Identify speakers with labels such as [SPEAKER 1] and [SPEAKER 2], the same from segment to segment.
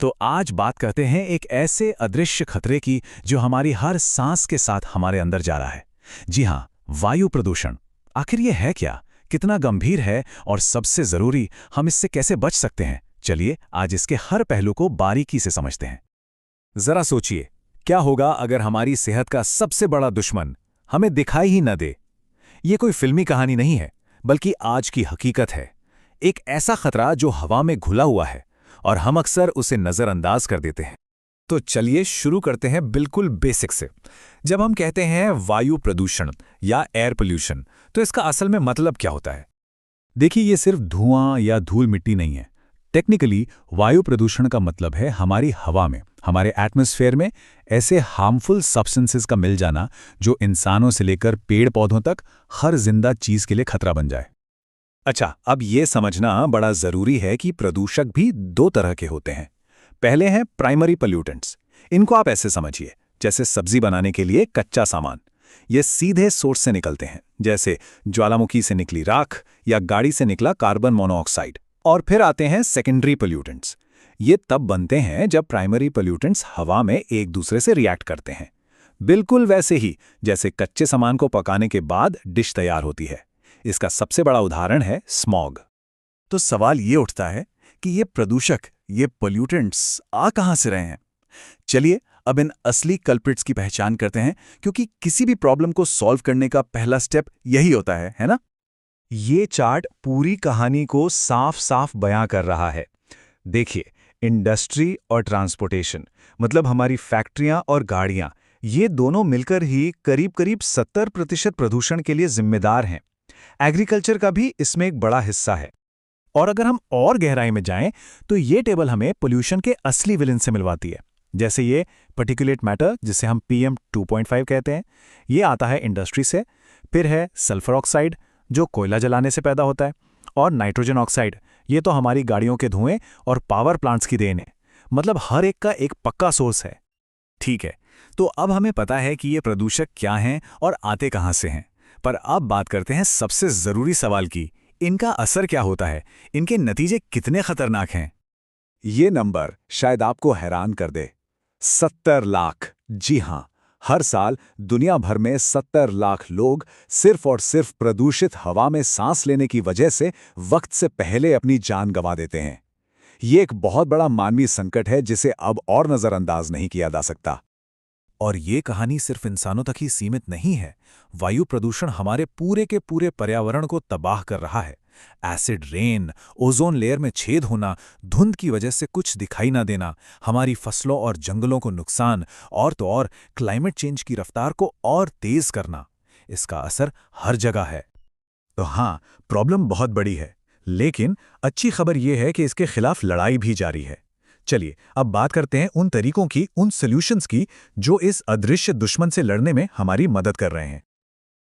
[SPEAKER 1] तो आज बात करते हैं एक ऐसे अदृश्य खतरे की जो हमारी हर सांस के साथ हमारे अंदर जा रहा है। जी हाँ, वायु प्रदूषण। आखिर ये है क्या, कितना गंभीर है और सबसे जरूरी, हम इससे कैसे बच सकते हैं? चलिए आज इसके हर पहलू को बारीकी से समझते हैं। जरा सोचिए, क्या होगा अगर हमारी सेहत का सबसे बड़ा दुश्मन हमें दिखाई ही न दे? ये कोई फिल्मी कहानी नहीं है, बल्कि आज की हकीकत है। एक ऐसा खतरा जो हवा में घुला हुआ है और हम अक्सर उसे नजरअंदाज कर देते हैं। तो चलिए शुरू करते हैं बिल्कुल बेसिक से। जब हम कहते हैं वायु प्रदूषण या एयर पोल्यूशन, तो इसका असल में मतलब क्या होता है? देखिए, ये सिर्फ धुआं या धूल मिट्टी नहीं है। टेक्निकली वायु प्रदूषण का मतलब है हमारी हवा में, हमारे एटमॉस्फेयर में ऐसे हार्मफुल सब्सटेंसेस का मिल जाना जो इंसानों से लेकर पेड़ पौधों तक हर जिंदा चीज के लिए खतरा बन जाए। अच्छा, अब ये समझना बड़ा जरूरी है कि प्रदूषक भी दो तरह के होते हैं। पहले हैं प्राइमरी पोल्यूटेंट्स। इनको आप ऐसे समझिए, जैसे सब्जी बनाने के लिए कच्चा सामान। ये सीधे सोर्स से निकलते हैं, जैसे ज्वालामुखी से निकली राख या गाड़ी से निकला कार्बन मोनोऑक्साइड। और फिर आते हैं सेकेंडरी पोल्यूटेंट्स। ये तब बनते हैं जब प्राइमरी पोल्यूटेंट्स हवा में एक दूसरे से रिएक्ट करते हैं, बिल्कुल वैसे ही जैसे कच्चे सामान को पकाने के बाद डिश तैयार होती है। इसका सबसे बड़ा उदाहरण है स्मॉग। तो सवाल ये उठता है कि ये प्रदूषक, ये पोल्यूटेंट्स आ कहां से रहे हैं? चलिए अब इन असली कल्प्रिट्स की पहचान करते हैं, क्योंकि किसी भी प्रॉब्लम को सॉल्व करने का पहला स्टेप यही होता है ना? ये चार्ट पूरी कहानी को साफ साफ बयां कर रहा है। देखिए, इंडस्ट्री और ट्रांसपोर्टेशन, मतलब हमारी फैक्ट्रियां और गाड़ियां, ये दोनों मिलकर ही करीब करीब 70% प्रदूषण के लिए जिम्मेदार हैं। एग्रीकल्चर का भी इसमें एक बड़ा हिस्सा है। और अगर हम और गहराई में जाएं, तो ये टेबल हमें पोल्यूशन के असली विलेन से मिलवाती है। जैसे ये पार्टिकुलेट मैटर, जिसे हम PM 2.5 कहते हैं, ये आता है इंडस्ट्री से। फिर है सल्फर ऑक्साइड, जो कोयला जलाने से पैदा होता है। और नाइट्रोजन ऑक्साइड, ये तो हमारी गाड़ियों के धुएं और पावर प्लांट्स की देन है। मतलब हर एक का एक पक्का सोर्स है। ठीक है, तो अब हमें पता है कि ये प्रदूषक क्या हैं और आते कहां से हैं। पर अब बात करते हैं सबसे जरूरी सवाल की, इनका असर क्या होता है, इनके नतीजे कितने खतरनाक हैं? ये नंबर शायद आपको हैरान कर दे। 70 लाख। जी हां, हर साल दुनिया भर में 70 लाख लोग सिर्फ और सिर्फ प्रदूषित हवा में सांस लेने की वजह से वक्त से पहले अपनी जान गंवा देते हैं। ये एक बहुत बड़ा मानवीय संकट है जिसे अब और नजरअंदाज नहीं किया जा सकता। और ये कहानी सिर्फ इंसानों तक ही सीमित नहीं है। वायु प्रदूषण हमारे पूरे के पूरे पर्यावरण को तबाह कर रहा है। एसिड रेन, ओजोन लेयर में छेद होना, धुंध की वजह से कुछ दिखाई ना देना, हमारी फसलों और जंगलों को नुकसान, और तो और क्लाइमेट चेंज की रफ्तार को और तेज करना। इसका असर हर जगह है। तो हाँ, प्रॉब्लम बहुत बड़ी है, लेकिन अच्छी खबर यह है कि इसके खिलाफ लड़ाई भी जारी है। चलिए अब बात करते हैं उन तरीकों की, उन सॉल्यूशंस की जो इस अदृश्य दुश्मन से लड़ने में हमारी मदद कर रहे हैं।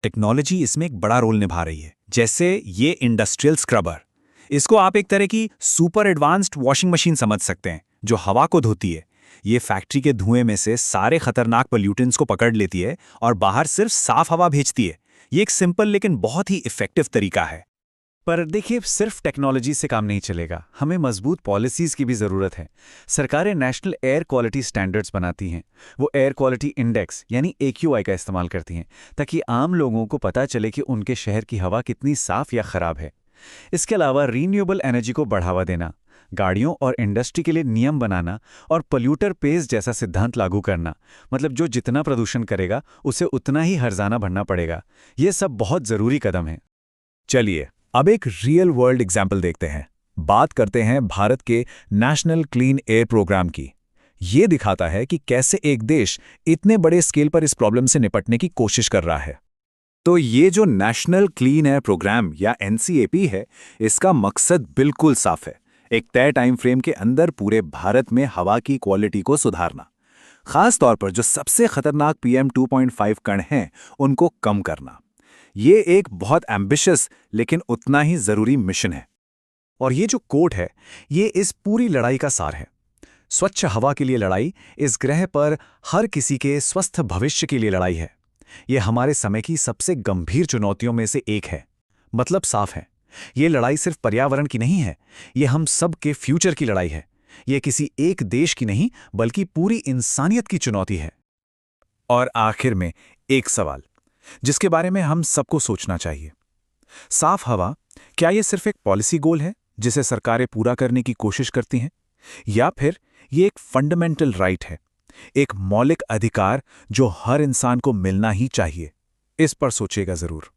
[SPEAKER 1] टेक्नोलॉजी इसमें एक बड़ा रोल निभा रही है। जैसे ये इंडस्ट्रियल स्क्रबर, इसको आप एक तरह की सुपर एडवांस्ड वॉशिंग मशीन समझ सकते हैं, जो हवा को धोती है। ये फैक्ट्री के धुएं में से सारे खतरनाक पोल्यूटेंट्स को पकड़ लेती है और बाहर सिर्फ साफ हवा भेजती है। ये एक सिंपल लेकिन बहुत ही इफेक्टिव तरीका है। पर देखिए, सिर्फ टेक्नोलॉजी से काम नहीं चलेगा, हमें मजबूत पॉलिसीज की भी ज़रूरत है। सरकारें नेशनल एयर क्वालिटी स्टैंडर्ड्स बनाती हैं। वो एयर क्वालिटी इंडेक्स यानी AQI का इस्तेमाल करती हैं, ताकि आम लोगों को पता चले कि उनके शहर की हवा कितनी साफ या ख़राब है। इसके अलावा रीन्यूएबल एनर्जी को बढ़ावा देना, गाड़ियों और इंडस्ट्री के लिए नियम बनाना और पोल्यूटर पेज जैसा सिद्धांत लागू करना, मतलब जो जितना प्रदूषण करेगा उसे उतना ही हर्जाना भरना पड़ेगा। ये सब बहुत ज़रूरी कदम है। चलिए अब एक रियल वर्ल्ड एग्जाम्पल देखते हैं। बात करते हैं भारत के नेशनल क्लीन एयर प्रोग्राम की। ये दिखाता है कि कैसे एक देश इतने बड़े स्केल पर इस प्रॉब्लम से निपटने की कोशिश कर रहा है। तो ये जो नेशनल क्लीन एयर प्रोग्राम या NCAP है, इसका मकसद बिल्कुल साफ है। एक तय टाइम फ्रेम के अंदर पूरे भारत में हवा की क्वालिटी को सुधारना, खास तौर पर जो सबसे खतरनाक PM 2.5 कण हैं उनको कम करना। ये एक बहुत एम्बिशियस लेकिन उतना ही जरूरी मिशन है। और ये जो कोट है, ये इस पूरी लड़ाई का सार है। स्वच्छ हवा के लिए लड़ाई, इस ग्रह पर हर किसी के स्वस्थ भविष्य के लिए लड़ाई है। ये हमारे समय की सबसे गंभीर चुनौतियों में से एक है। मतलब साफ है, ये लड़ाई सिर्फ पर्यावरण की नहीं है, ये हम सब के फ्यूचर की लड़ाई है। ये किसी एक देश की नहीं बल्कि पूरी इंसानियत की चुनौती है। और आखिर में एक सवाल जिसके बारे में हम सबको सोचना चाहिए। साफ हवा, क्या ये सिर्फ एक पॉलिसी गोल है जिसे सरकारें पूरा करने की कोशिश करती हैं, या फिर ये एक फंडामेंटल राइट है, एक मौलिक अधिकार जो हर इंसान को मिलना ही चाहिए? इस पर सोचिएगा जरूर।